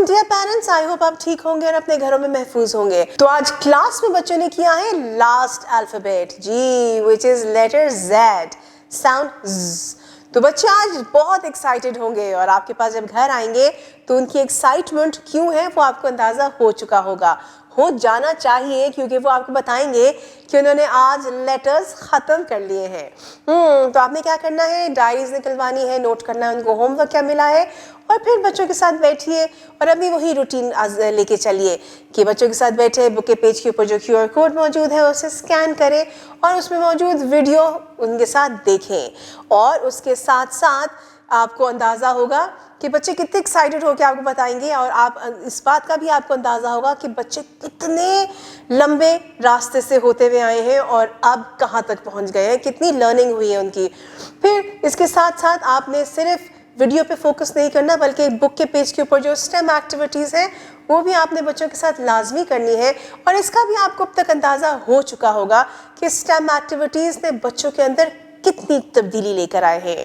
Dear parents, I hope आप ठीक होंगे और अपने घरों में महफूज होंगे। तो आज क्लास में बच्चों ने किया है लास्ट अल्फाबेट जी, which is letter Z, sound Z। तो बच्चे आज बहुत एक्साइटेड होंगे और आपके पास जब घर आएंगे तो उनकी एक्साइटमेंट क्यों है वो आपको अंदाजा हो चुका होगा, हो जाना चाहिए, क्योंकि वो आपको बताएंगे कि उन्होंने आज लेटर्स ख़त्म कर लिए हैं। तो आपने क्या करना है, डायरीज निकलवानी है, नोट करना है उनको होमवर्क क्या मिला है, और फिर बच्चों के साथ बैठिए और अभी वही रूटीन लेके चलिए कि बच्चों के साथ बैठे, बुक के पेज के ऊपर जो QR कोड मौजूद है उसे स्कैन करें और उसमें मौजूद वीडियो उनके साथ देखें। और उसके साथ साथ आपको अंदाज़ा होगा कि बच्चे कितने एक्साइटेड हो के आपको बताएंगे, और आप इस बात का भी आपको अंदाज़ा होगा कि बच्चे कितने लंबे रास्ते से होते हुए आए हैं और अब कहाँ तक पहुँच गए हैं, कितनी लर्निंग हुई है उनकी। फिर इसके साथ साथ आपने सिर्फ वीडियो पे फोकस नहीं करना, बल्कि बुक के पेज के ऊपर जो स्टेम एक्टिविटीज़ हैं वो भी आपने बच्चों के साथ लाजमी करनी है। और इसका भी आपको अब तक अंदाज़ा हो चुका होगा कि स्टेम एक्टिविटीज़ ने बच्चों के अंदर कितनी तब्दीली लेकर आए हैं।